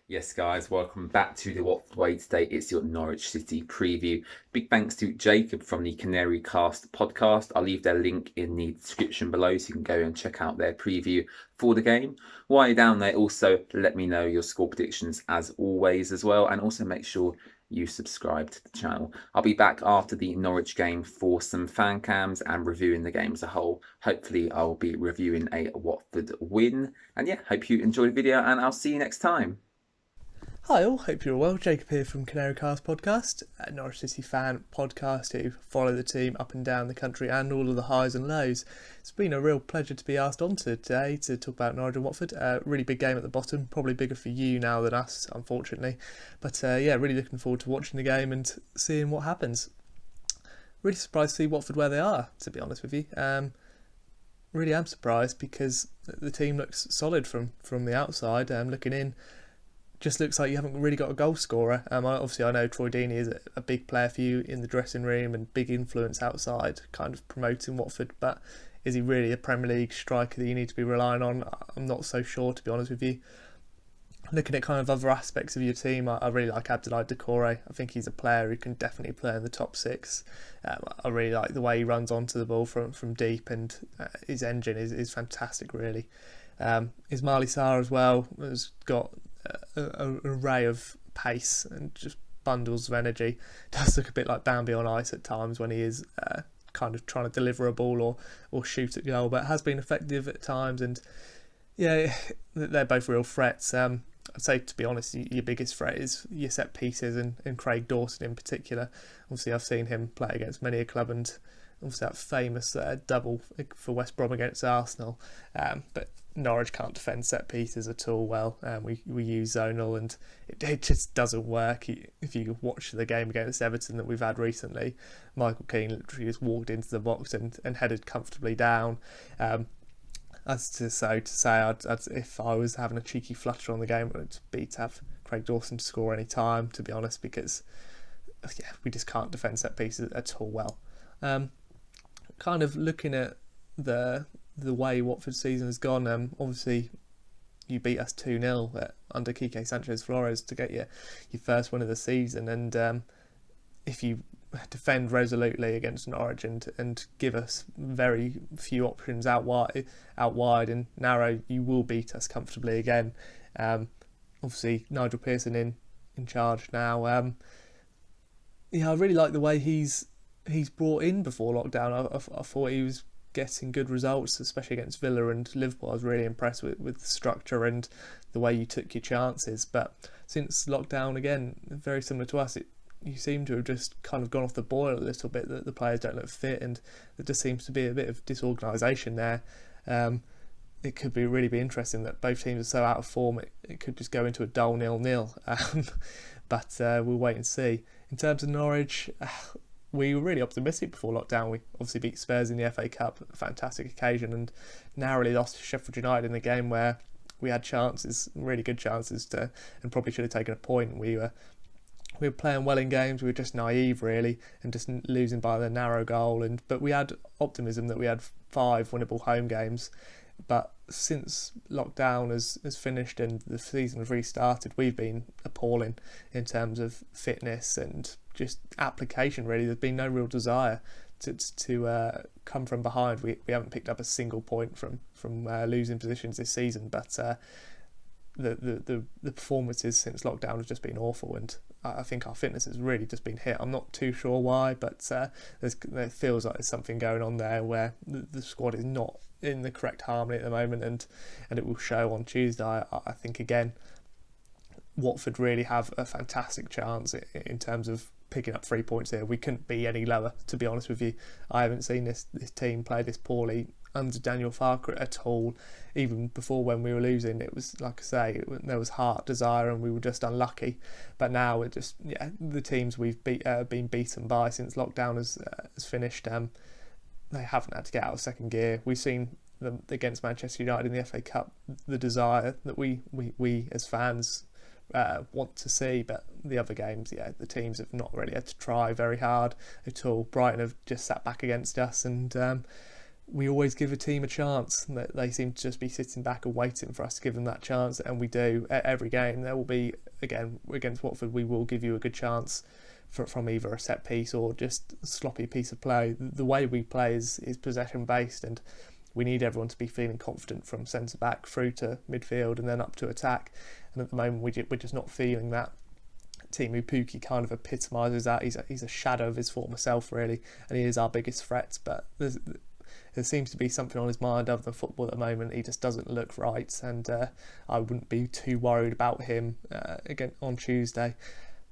Yes, guys, welcome back to the Watford Way. Today it's your Norwich City preview. Big thanks to Jacob from the Canary Cast podcast. I'll leave their link in the description below so you can go and check out their preview for the game. While you're down there, also let me know your score predictions as always as well, and also make sure you subscribe to the channel. I'll be back after the Norwich game for some fan cams and reviewing the game as a whole. Hopefully I'll be reviewing a Watford win. And yeah, hope you enjoyed the video and I'll see you next time. Hi all, hope you're well. Jacob here from Canary Cast podcast, a Norwich City fan podcast who follow the team up and down the country and all of the highs and lows. It's been a real pleasure to be asked on today to talk about Norwich and Watford. Really big game at the bottom, probably bigger for you now than us, unfortunately. But yeah, really looking forward to watching the game and seeing what happens. Really surprised to see Watford where they are, to be honest with you. Really am surprised because the team looks solid from the outside. Looking in, just looks like you haven't really got a goal scorer. Obviously, I know Troy Deeney is a big player for you in the dressing room and big influence outside, kind of promoting Watford. But is he really a Premier League striker that you need to be relying on? I'm not so sure, to be honest with you. Looking at kind of other aspects of your team, I really like Abdoulaye Doucouré. I think he's a player who can definitely play in the top six. I really like the way he runs onto the ball from deep, and his engine is fantastic, really. Ismaili Sarr as well has got an array of pace and just bundles of energy. Does look a bit like Bambi on ice at times when he is kind of trying to deliver a ball or shoot at goal, but has been effective at times. And yeah, they're both real threats. I'd say, to be honest, your biggest threat is your set pieces and Craig Dawson in particular. Obviously, I've seen him play against many a club, and obviously that famous double for West Brom against Arsenal. But Norwich can't defend set pieces at all well. We use zonal and it just doesn't work. If you watch the game against Everton that we've had recently, Michael Keane literally just walked into the box and headed comfortably down. If I was having a cheeky flutter on the game, it would be to have Craig Dawson to score any time, to be honest, because we just can't defend set pieces at all well. Kind of looking at the way Watford's season has gone, obviously you beat us 2-0 under Quique Sanchez-Flores to get your first win of the season, and if you defend resolutely against Norwich and give us very few options out wide and narrow, you will beat us comfortably again. Obviously Nigel Pearson in charge now. I really like the way he's brought in before lockdown. I thought he was getting good results, especially against Villa and Liverpool. I was really impressed with the structure and the way you took your chances. But since lockdown, again, very similar to us, you seem to have just kind of gone off the boil a little bit, that the players don't look fit, and there just seems to be a bit of disorganisation there. It could really be interesting that both teams are so out of form, it could just go into a dull 0-0. But we'll wait and see. In terms of Norwich, we were really optimistic before lockdown. We obviously beat Spurs in the FA Cup, a fantastic occasion, and narrowly lost to Sheffield United in a game where we had chances, really good chances and probably should have taken a point. We were playing well in games. We were just naive, really, and just losing by the narrow goal. But we had optimism that we had 5 winnable home games. But since lockdown has finished and the season has restarted, we've been appalling in terms of fitness and just application, really. There's been no real desire to come from behind. We haven't picked up a single point from losing positions this season, but the performances since lockdown have just been awful, and I think our fitness has really just been hit. I'm not too sure why, but there feels like there's something going on there where the squad is not in the correct harmony at the moment, and it will show on Tuesday. I think, again, Watford really have a fantastic chance in terms of picking up 3 points here. We couldn't be any lower, to be honest with you. I haven't seen this team play this poorly under Daniel Farke at all. Even before, when we were losing, it was, like I say, there was heart, desire, and we were just unlucky. But now it just, the teams we've been beaten by since lockdown has finished, they haven't had to get out of second gear. We've seen them against Manchester United in the FA Cup, the desire that we as fans want to see, but the other games, the teams have not really had to try very hard at all. Brighton have just sat back against us, and we always give a team a chance. They seem to just be sitting back and waiting for us to give them that chance, and we do. At every game there will be, again against Watford, we will give you a good chance from either a set piece or just a sloppy piece of play. The way we play is possession based, and we need everyone to be feeling confident from centre back through to midfield and then up to attack. And at the moment we're just not feeling that. Timu Pukki kind of epitomises that. He's a shadow of his former self, really, and he is our biggest threat. But there seems to be something on his mind other than football at the moment. He just doesn't look right, and I wouldn't be too worried about him again on Tuesday.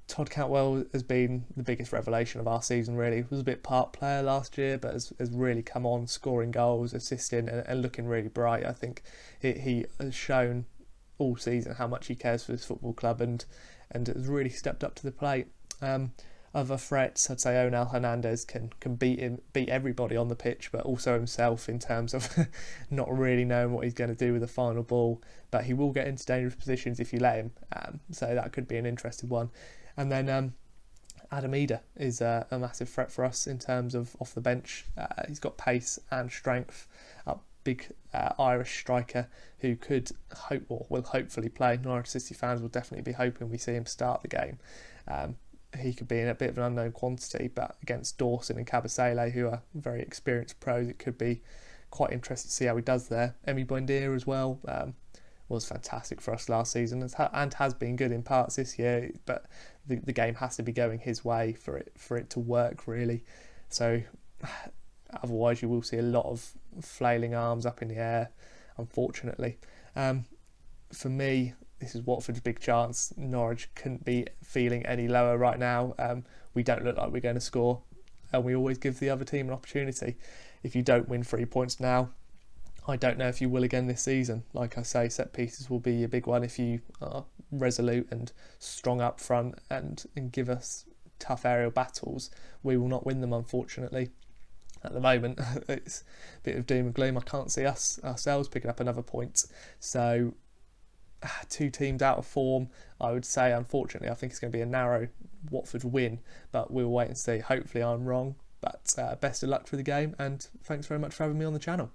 Todd Cantwell has been the biggest revelation of our season, really. He was a bit part player last year, but has really come on, scoring goals, assisting, and looking really bright. I think he has shown all season how much he cares for this football club, and has really stepped up to the plate. Other threats, I'd say Onel Hernandez can beat everybody on the pitch, but also himself in terms of not really knowing what he's going to do with the final ball. But he will get into dangerous positions if you let him. So that could be an interesting one. And then Adam Eder is a massive threat for us in terms of off the bench. He's got pace and strength. A big Irish striker who could hope or will hopefully play. Norwich City fans will definitely be hoping we see him start the game. He could be in a bit of an unknown quantity, but against Dawson and Kabasele, who are very experienced pros, it could be quite interesting to see how he does there. Emi Buendia as well was fantastic for us last season and has been good in parts this year, but the game has to be going his way for it to work, really. So otherwise you will see a lot of flailing arms up in the air, unfortunately. For me, this is Watford's big chance. Norwich couldn't be feeling any lower right now. We don't look like we're going to score, and we always give the other team an opportunity. If you don't win 3 points now, I don't know if you will again this season. Like I say, set pieces will be a big one if you are resolute and strong up front and give us tough aerial battles. We will not win them, unfortunately. At the moment, it's a bit of doom and gloom. I can't see ourselves picking up another point. So, 2 teams out of form, I would say, unfortunately, I think it's going to be a narrow Watford win, but we'll wait and see. Hopefully I'm wrong, but best of luck for the game, and thanks very much for having me on the channel.